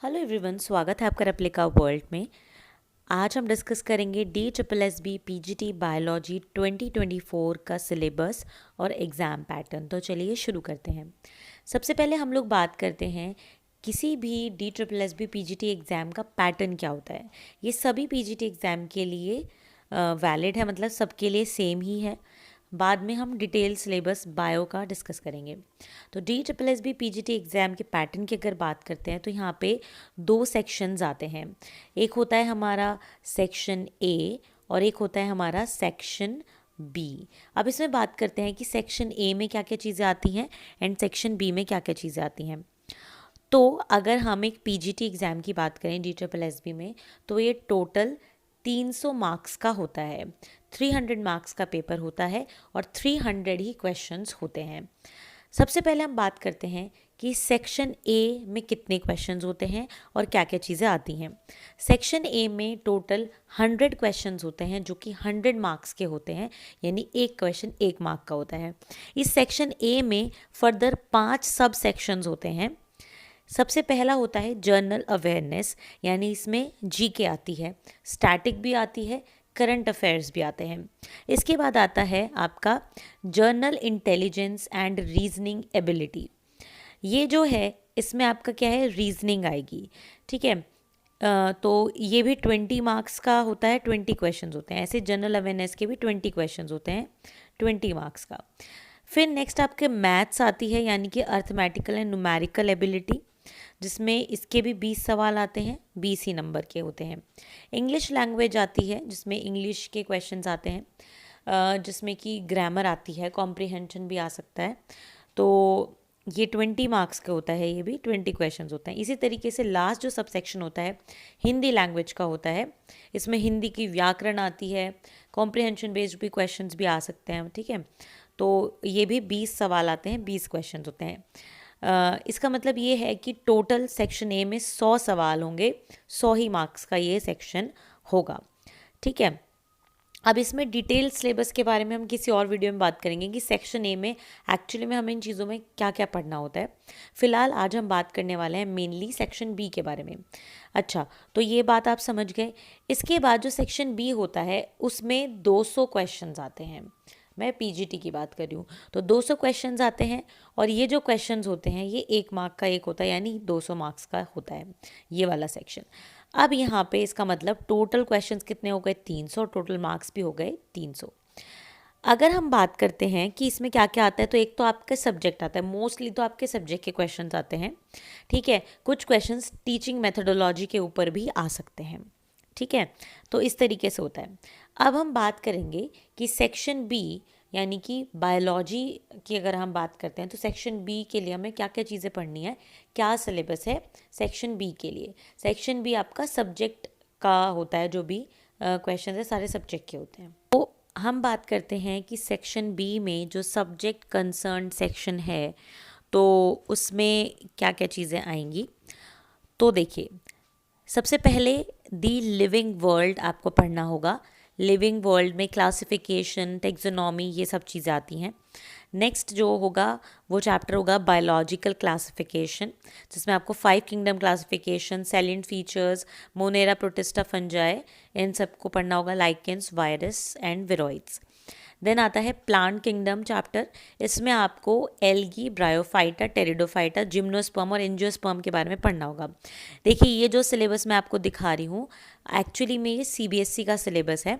Hello everyone, स्वागत है आपका रेप्लिका वर्ल्ड में। आज हम डिस्कस करेंगे DSSB PGT बायोलॉजी 2024 का सिलेबस और एग्ज़ाम पैटर्न। तो चलिए शुरू करते हैं। सबसे पहले हम लोग बात करते हैं किसी भी DSSB PGT एग्ज़ाम का पैटर्न क्या होता है। ये सभी PGT एग्ज़ाम के लिए वैलिड है, मतलब सबके लिए सेम ही है। बाद में हम डिटेल सिलेबस बायो का डिस्कस करेंगे। तो DSSB PGT एग्ज़ाम के पैटर्न की अगर बात करते हैं तो यहाँ पे दो सेक्शंस आते हैं। एक होता है हमारा सेक्शन ए और एक होता है हमारा सेक्शन बी। अब इसमें बात करते हैं कि सेक्शन ए में क्या क्या चीज़ें आती हैं एंड सेक्शन बी में क्या क्या चीज़ें आती हैं। तो अगर हम एक पीजीटी एग्ज़ाम की बात करें DSSB में, तो ये टोटल 300 मार्क्स का होता है। 300 मार्क्स का पेपर होता है और 300 ही क्वेश्चंस होते हैं। सबसे पहले हम बात करते हैं कि सेक्शन ए में कितने क्वेश्चंस होते हैं और क्या क्या चीज़ें आती हैं। सेक्शन ए में टोटल 100 क्वेश्चंस होते हैं जो कि 100 मार्क्स के होते हैं, यानी एक क्वेश्चन 1 मार्क का होता है। इस सेक्शन ए में फर्दर 5 सब सेक्शंस होते हैं। सबसे पहला होता है जर्नल अवेयरनेस, यानी इसमें जीके आती है, स्टैटिक भी आती है, करंट अफेयर्स भी आते हैं। इसके बाद आता है आपका journal intelligence and reasoning ability. ये जो है इसमें आपका क्या है, रीजनिंग आएगी, ठीक है। तो ये भी 20 मार्क्स का होता है, 20 क्वेश्चंस होते हैं। ऐसे जनरल अवेयरनेस के भी 20 क्वेश्चंस होते हैं, 20 मार्क्स का। फिर नेक्स्ट आपके मैथ्स आती है, यानी कि अर्थमेटिकल एंड न्यूमेरिकल एबिलिटी, जिसमें इसके भी 20 सवाल आते हैं, 20 ही नंबर के होते हैं। इंग्लिश लैंग्वेज आती है, जिसमें इंग्लिश के क्वेश्चंस आते हैं, जिसमें कि ग्रामर आती है, कॉम्प्रिहेंशन भी आ सकता है। तो ये 20 मार्क्स का होता है, ये भी 20 क्वेश्चंस होते हैं। इसी तरीके से लास्ट जो सब सेक्शन होता है हिंदी लैंग्वेज का होता है। इसमें हिंदी की व्याकरण आती है, कॉम्प्रिहेंशन बेस्ड भी क्वेश्चंस भी आ सकते हैं, ठीक है। तो ये भी 20 सवाल आते हैं, 20 क्वेश्चंस होते हैं। इसका मतलब ये है कि टोटल सेक्शन ए में 100 सवाल होंगे, 100 ही मार्क्स का ये सेक्शन होगा, ठीक है। अब इसमें डिटेल सिलेबस के बारे में हम किसी और वीडियो में बात करेंगे कि सेक्शन ए में एक्चुअली में हमें इन चीज़ों में क्या क्या पढ़ना होता है। फिलहाल आज हम बात करने वाले हैं मेनली सेक्शन बी के बारे में। अच्छा, तो ये बात आप समझ गए। इसके बाद जो सेक्शन बी होता है उसमें 200 क्वेश्चंस आते हैं। मैं पीजीटी की बात कर रही हूँ, तो 200 क्वेश्चंस आते हैं और ये जो क्वेश्चंस होते हैं ये 1 मार्क का एक होता है, यानी 200 मार्क्स का होता है ये वाला सेक्शन। अब यहाँ पे इसका मतलब टोटल क्वेश्चंस कितने हो गए, 300, टोटल मार्क्स भी हो गए 300। अगर हम बात करते हैं कि इसमें क्या क्या आता है, तो एक तो आपका सब्जेक्ट आता है, मोस्टली तो आपके सब्जेक्ट के क्वेश्चंस आते हैं, ठीक है। कुछ क्वेश्चंस टीचिंग मेथोडोलॉजी के ऊपर भी आ सकते हैं, ठीक है। तो इस तरीके से होता है। अब हम बात करेंगे कि सेक्शन बी यानी कि बायोलॉजी की अगर हम बात करते हैं तो सेक्शन बी के लिए हमें क्या क्या चीज़ें पढ़नी है, क्या सिलेबस है सेक्शन बी के लिए। सेक्शन बी आपका सब्जेक्ट का होता है, जो भी क्वेश्चन है सारे सब्जेक्ट के होते हैं। तो हम बात करते हैं कि सेक्शन बी में जो सब्जेक्ट कंसर्न सेक्शन है तो उसमें क्या क्या चीज़ें आएंगी। तो देखिए, सबसे पहले दी लिविंग वर्ल्ड आपको पढ़ना होगा। लिविंग वर्ल्ड में क्लासिफिकेशन, टेक्सोनॉमी, ये सब चीज़ें आती हैं। नेक्स्ट जो होगा वो चैप्टर होगा बायोलॉजिकल क्लासिफिकेशन, जिसमें आपको 5 kingdom classification, salient features, monera, protista, fungi, इन सबको पढ़ना होगा, lichens, virus and viroids. Then आता है प्लांट किंगडम चैप्टर। इसमें आपको एल्गी, ब्रायोफाइटा, टेरिडोफाइटा, जिम्नोस्पर्म और एंजियोस्पर्म के बारे में पढ़ना होगा। देखिए, ये जो सिलेबस मैं आपको दिखा रही हूँ एक्चुअली में ये सीबीएसई का सिलेबस है,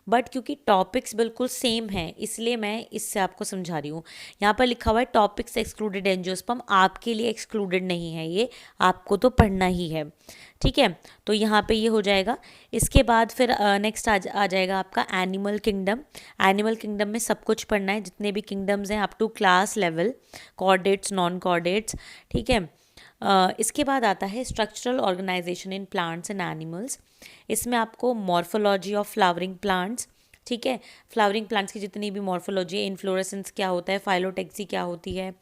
बट क्योंकि टॉपिक्स बिल्कुल सेम हैं इसलिए मैं इससे आपको समझा रही हूँ। यहाँ पर लिखा हुआ है टॉपिक्स एक्सक्लूडेड एंजियोस्पर्म, आपके लिए एक्सक्लूडेड नहीं है, ये आपको तो पढ़ना ही है, ठीक है। तो यहाँ पे ये हो जाएगा। इसके बाद फिर नेक्स्ट आ जाएगा आपका एनिमल किंगडम। एनिमल किंगडम में सब कुछ पढ़ना है, जितने भी किंगडम्स हैं up to class level, chordates, non chordates, ठीक है। इसके बाद आता है structural organisation in plants and animals. इसमें आपको मॉर्फोलॉजी ऑफ फ्लावरिंग प्लांट्स, ठीक है, फ्लावरिंग प्लांट्स की जितनी भी मॉर्फोलॉजी है, इन्फ्लोरेसेंस क्या होता है, फाइलोटेक्सी क्या होती है,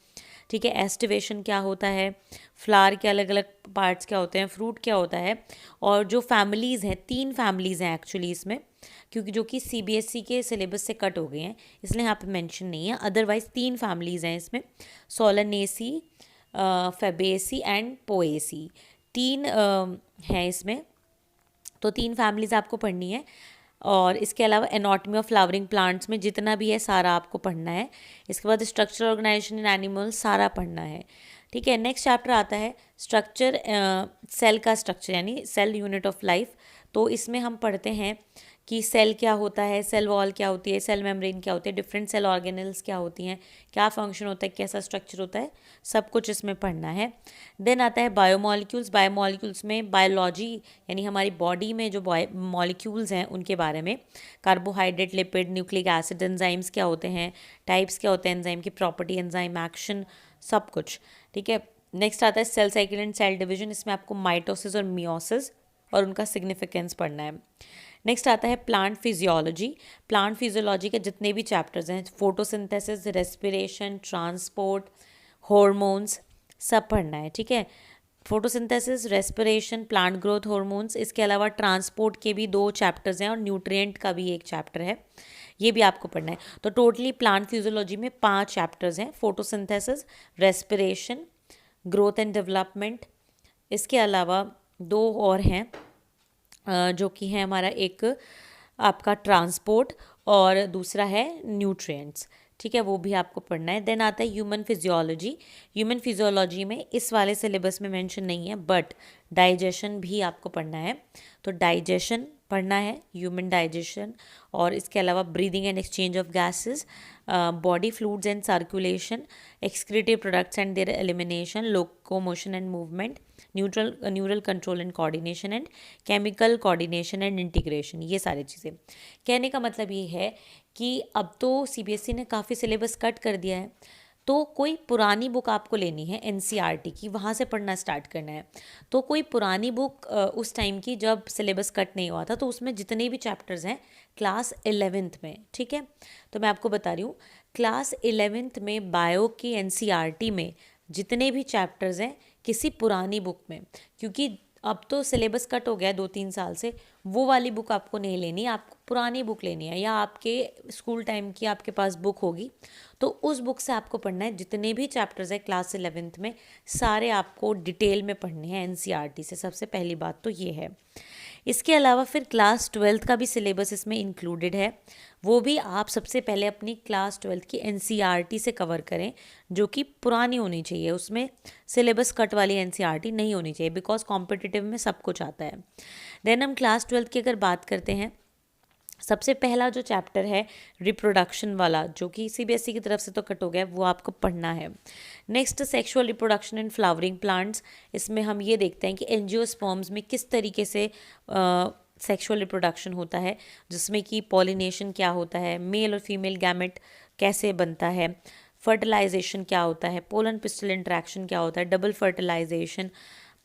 ठीक है, एस्टिवेशन क्या होता है, फ्लावर के अलग अलग पार्ट्स क्या होते हैं, फ्रूट क्या होता है, और जो फैमिलीज़ हैं, 3 फैमिलीज़ हैं एक्चुअली इसमें, क्योंकि जो कि सीबीएसई के सिलेबस से कट हो गए हैं इसलिए यहाँ पे मेंशन नहीं है, अदरवाइज 3 फैमिलीज़ हैं इसमें, सोलनेसी, फेबेसी एंड पोएसी, 3 हैं इसमें, तो 3 फैमिलीज आपको पढ़नी है। और इसके अलावा एनाटॉमी ऑफ फ्लावरिंग प्लांट्स में जितना भी है सारा आपको पढ़ना है। इसके बाद स्ट्रक्चर ऑर्गेनाइजेशन इन एनिमल्स सारा पढ़ना है। ठीक है, नेक्स्ट चैप्टर आता है स्ट्रक्चर, सेल का स्ट्रक्चर यानी सेल यूनिट ऑफ लाइफ। तो इसमें हम पढ़ते हैं कि सेल क्या होता है, सेल वॉल क्या होती है, सेल मेम्ब्रेन क्या होती है, डिफरेंट सेल ऑर्गेनल्स क्या होती हैं, क्या फंक्शन होता है, कैसा स्ट्रक्चर होता है, सब कुछ इसमें पढ़ना है। देन आता है बायोमॉलिक्यूल्स। बायोमॉलिक्यूल्स में बायोलॉजी यानी हमारी बॉडी में जो मॉलिक्यूल्स हैं उनके बारे में, carbohydrate, lipid, nucleic acid, enzymes क्या होते हैं, टाइप्स क्या होते हैं एंजाइम की, प्रॉपर्टी, एंजाइम एक्शन, सब कुछ। ठीक है, नेक्स्ट आता है cell cycle and cell division. इसमें आपको माइटोसिस और मियोसिस और उनका सिग्निफिकेंस पढ़ना है। नेक्स्ट आता है प्लांट फिजियोलॉजी। प्लांट फिजियोलॉजी के जितने भी चैप्टर्स हैं, फोटोसिंथेसिस, रेस्पिरेशन, ट्रांसपोर्ट, हॉर्मोन्स, सब पढ़ना है। ठीक है, photosynthesis, respiration, plant growth hormones, इसके अलावा ट्रांसपोर्ट के भी 2 चैप्टर्स हैं और न्यूट्रिएंट का भी एक चैप्टर है, ये भी आपको पढ़ना है। तो टोटली प्लांट फिजियोलॉजी में 5 चैप्टर्स हैं, photosynthesis, respiration, growth and development, इसके अलावा 2 और हैं जो कि है हमारा एक आपका ट्रांसपोर्ट और दूसरा है न्यूट्रिएंट्स। ठीक है, वो भी आपको पढ़ना है। देन आता है ह्यूमन फिजियोलॉजी। ह्यूमन फिजियोलॉजी में इस वाले सिलेबस में मेंशन नहीं है, बट डाइजेशन भी आपको पढ़ना है। तो डाइजेशन पढ़ना है, ह्यूमन डाइजेशन, और इसके अलावा breathing and exchange of gases, body fluids and circulation, excretive products and there elimination, locomotion and movement, neural control and coordination and chemical coordination and integration, ये सारी चीज़ें। कहने का मतलब ये है कि अब तो सीबीएसई ने काफ़ी सिलेबस कट कर दिया है, तो कोई पुरानी बुक आपको लेनी है एनसीईआरटी की, वहाँ से पढ़ना स्टार्ट करना है। तो कोई पुरानी बुक उस टाइम की जब सिलेबस कट नहीं हुआ था, तो उसमें जितने भी चैप्टर्स हैं क्लास 11th में, ठीक है, तो मैं आपको बता रही हूँ क्लास 11th में बायो की एनसीईआरटी में जितने भी चैप्टर्स हैं किसी पुरानी बुक में, क्योंकि अब तो सिलेबस कट हो गया है 2-3 साल से, वो वाली बुक आपको नहीं लेनी, आपको पुरानी बुक लेनी है, या आपके स्कूल टाइम की आपके पास बुक होगी तो उस बुक से आपको पढ़ना है। जितने भी चैप्टर्स है क्लास 11th में सारे आपको डिटेल में पढ़ने हैं एनसीईआरटी से, सबसे पहली बात तो ये है। इसके अलावा फिर क्लास 12th का भी सिलेबस इसमें इंक्लूडेड है, वो भी आप सबसे पहले अपनी क्लास 12th की एनसीईआरटी से कवर करें, जो कि पुरानी होनी चाहिए, उसमें सिलेबस कट वाली एनसीईआरटी नहीं होनी चाहिए, बिकॉज कॉम्पिटिटिव में सब कुछ आता है। देन हम क्लास 12th की अगर बात करते हैं, सबसे पहला जो चैप्टर है रिप्रोडक्शन वाला, जो कि सीबीएसई की तरफ से तो कट हो गया है, वो आपको पढ़ना है। Next sexual reproduction in flowering plants. इसमें हम ये देखते हैं कि एंजियोस्पर्म्स में किस तरीके से सेक्सुअल रिप्रोडक्शन होता है, जिसमें कि पॉलिनेशन क्या होता है, मेल और फीमेल गैमेट कैसे बनता है, फर्टिलाइजेशन क्या होता है, पोलन पिस्टल इंट्रैक्शन क्या होता है, double fertilization,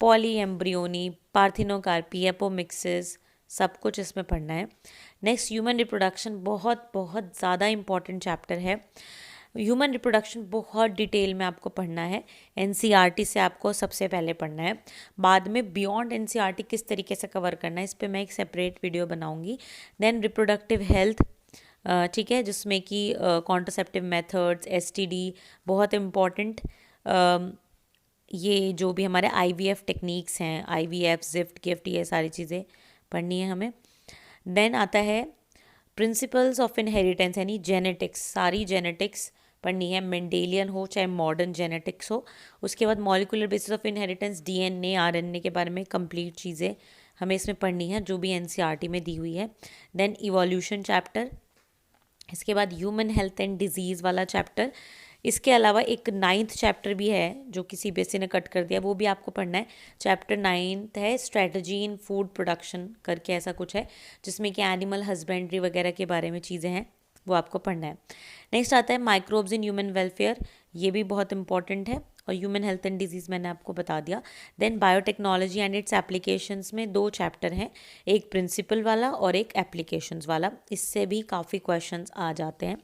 polyembryony, parthenocarpy, apomixis, सब कुछ इसमें पढ़ना है। नेक्स्ट ह्यूमन रिप्रोडक्शन, बहुत बहुत ज़्यादा इंपॉर्टेंट चैप्टर है। ह्यूमन रिप्रोडक्शन बहुत डिटेल में आपको पढ़ना है, एनसीईआरटी से आपको सबसे पहले पढ़ना है, बाद में बियॉन्ड एनसीईआरटी किस तरीके से कवर करना है इस पर मैं एक सेपरेट वीडियो बनाऊंगी। देन रिप्रोडक्टिव हेल्थ, ठीक है, जिसमें कि कॉन्ट्रासेप्टिव मेथड्स, एसटीडी, बहुत इम्पॉर्टेंट, ये जो भी हमारे आईवीएफ टेक्निक्स हैं, आईवीएफ, जिफ्ट, गिफ्ट, ये सारी चीज़ें पढ़नी है हमें। देन आता है प्रिंसिपल्स ऑफ इनहेरिटेंस यानी जेनेटिक्स, सारी जेनेटिक्स पढ़नी है, मेंडेलियन हो चाहे मॉडर्न जेनेटिक्स हो। उसके बाद molecular basis of inheritance, DNA, RNA के बारे में कंप्लीट चीज़ें हमें इसमें पढ़नी है, जो भी एनसीईआरटी में दी हुई है। देन इवोल्यूशन चैप्टर, इसके बाद ह्यूमन हेल्थ एंड डिजीज़ वाला चैप्टर। इसके अलावा एक 9th चैप्टर भी है जो कि सीबीएसई ने कट कर दिया, वो भी आपको पढ़ना है। चैप्टर 9th है स्ट्रेटजी इन फूड प्रोडक्शन करके, ऐसा कुछ है, जिसमें कि एनिमल हस्बेंड्री वगैरह के बारे में चीज़ें हैं, वो आपको पढ़ना है। नेक्स्ट आता है माइक्रोब्स इन ह्यूमन वेलफेयर, ये भी बहुत इंपॉर्टेंट है, और ह्यूमन हेल्थ एंड डिजीज़ मैंने आपको बता दिया। Then biotechnology and its applications में 2 चैप्टर हैं, एक प्रिंसिपल वाला और एक एप्लीकेशंस वाला, इससे भी काफ़ी क्वेश्चंस आ जाते हैं,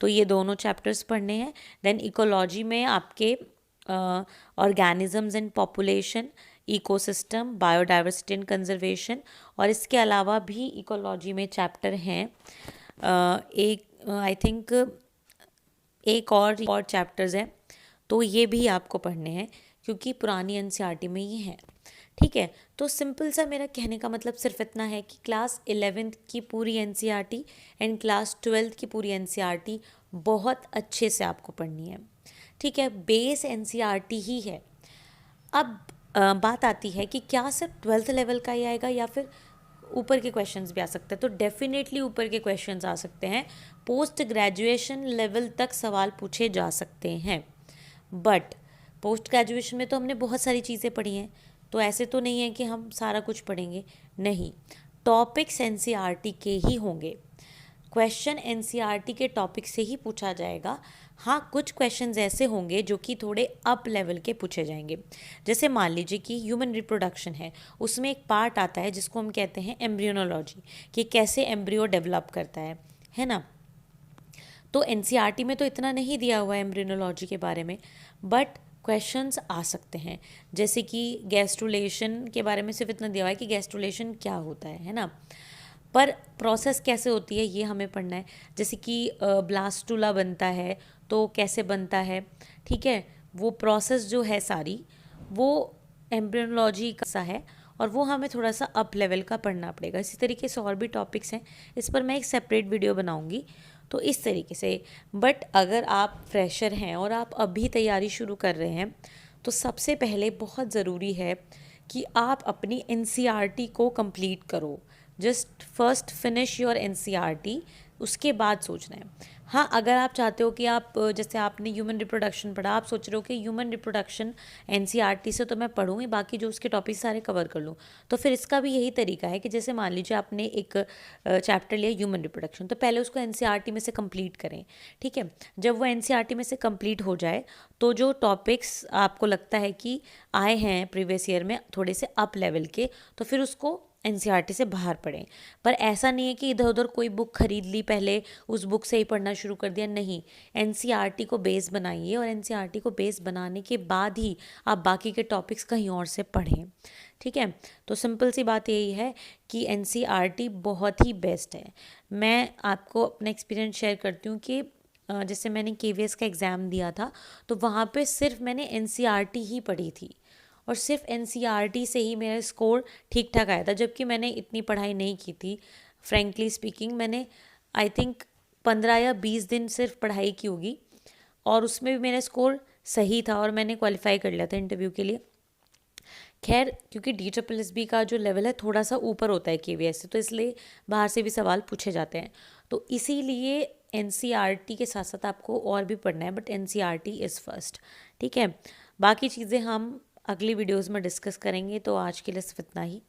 तो ये दोनों चैप्टर्स पढ़ने हैं। देन इकोलॉजी में आपके organisms and population, ecosystem, biodiversity and conservation, और इसके अलावा भी इकोलॉजी में चैप्टर हैं एक आई थिंक एक और चैप्टर्स हैं, तो ये भी आपको पढ़ने हैं क्योंकि पुरानी एनसीईआरटी में ये हैं। ठीक है, तो सिंपल सा मेरा कहने का मतलब सिर्फ इतना है कि क्लास 11th की पूरी एनसीईआरटी एंड क्लास 12th की पूरी एनसीईआरटी बहुत अच्छे से आपको पढ़नी है। ठीक है, बेस एनसीईआरटी ही है। अब बात आती है कि क्या सिर्फ 12th लेवल का ही आएगा या फिर ऊपर के क्वेश्चंस भी आ सकते हैं। तो डेफिनेटली ऊपर के क्वेश्चंस आ सकते हैं, पोस्ट ग्रेजुएशन लेवल तक सवाल पूछे जा सकते हैं। बट पोस्ट ग्रेजुएशन में तो हमने बहुत सारी चीज़ें पढ़ी हैं, तो ऐसे तो नहीं है कि हम सारा कुछ पढ़ेंगे, नहीं। टॉपिक्स एनसीईआरटी के ही होंगे, क्वेश्चन एनसीईआरटी के टॉपिक से ही पूछा जाएगा। हाँ, कुछ क्वेश्चंस ऐसे होंगे जो कि थोड़े अप लेवल के पूछे जाएंगे। जैसे मान लीजिए कि ह्यूमन रिप्रोडक्शन है, उसमें एक पार्ट आता है जिसको हम कहते हैं एम्ब्रियोनोलॉजी, कि कैसे एम्ब्रियो डेवलप करता है ना। तो एनसीईआरटी में तो इतना नहीं दिया हुआ है एम्ब्रियोनोलॉजी के बारे में, बट क्वेश्चंस आ सकते हैं। जैसे कि गैस्ट्रुलेशन के बारे में सिर्फ इतना दिया हुआ है कि गैस्ट्रुलेशन क्या होता है ना, पर प्रोसेस कैसे होती है ये हमें पढ़ना है। जैसे कि ब्लास्टुला बनता है तो कैसे बनता है, ठीक है, वो प्रोसेस जो है सारी वो एम्ब्रियोलॉजी का सा है, और वो हमें थोड़ा सा अप लेवल का पढ़ना पड़ेगा। इसी तरीके से और भी टॉपिक्स हैं, इस पर मैं एक सेपरेट वीडियो बनाऊंगी। तो इस तरीके से, बट अगर आप फ्रेशर हैं और आप अभी तैयारी शुरू कर रहे हैं, तो सबसे पहले बहुत ज़रूरी है कि आप अपनी एनसीईआरटी को कंप्लीट करो। Just first finish your NCERT, उसके बाद सोचना है। हाँ, अगर आप चाहते हो कि आप जैसे आपने ह्यूमन रिप्रोडक्शन पढ़ा, आप सोच रहे हो कि ह्यूमन रिप्रोडक्शन एनसीईआरटी से तो मैं पढ़ूँगी, बाकी जो उसके टॉपिक सारे कवर कर लूँ, तो फिर इसका भी यही तरीका है कि जैसे मान लीजिए आपने एक चैप्टर लिया ह्यूमन रिप्रोडक्शन, तो पहले उसको एनसीईआरटी में से कंप्लीट करें। ठीक है, जब वो एनसीईआरटी में से कंप्लीट हो जाए, तो जो टॉपिक्स आपको लगता है कि आए हैं प्रीवियस ईयर में थोड़े से अप लेवल के, तो फिर उसको एनसीईआरटी से बाहर पढ़ें। पर ऐसा नहीं है कि इधर उधर कोई बुक खरीद ली, पहले उस बुक से ही पढ़ना शुरू कर दिया, नहीं। एनसीईआरटी को बेस बनाइए, और एनसीईआरटी को बेस बनाने के बाद ही आप बाकी के टॉपिक्स कहीं और से पढ़ें। ठीक है, तो सिंपल सी बात यही है कि एनसीईआरटी बहुत ही बेस्ट है। मैं आपको अपना एक्सपीरियंस शेयर करती हूँ कि जैसे मैंने केवीएस का एग्ज़ाम दिया था, तो वहाँ पे सिर्फ मैंने एनसीईआरटी ही पढ़ी थी, और सिर्फ एनसीईआरटी से ही मेरा स्कोर ठीक ठाक आया था, जबकि मैंने इतनी पढ़ाई नहीं की थी। फ्रेंकली स्पीकिंग, मैंने आई थिंक 15 या 20 दिन सिर्फ पढ़ाई की होगी, और उसमें भी मेरा स्कोर सही था और मैंने क्वालिफाई कर लिया था इंटरव्यू के लिए। खैर, क्योंकि DSSB का जो लेवल है थोड़ा सा ऊपर होता है केवीएस से, तो इसलिए बाहर से भी सवाल पूछे जाते हैं। तो इसीलिए एनसीईआरटी के साथ साथ आपको और भी पढ़ना है, बट एनसीईआरटी इज़ फर्स्ट। ठीक है, बाकी चीज़ें हम अगली वीडियोस में डिस्कस करेंगे। तो आज के लिए सिर्फ इतना ही।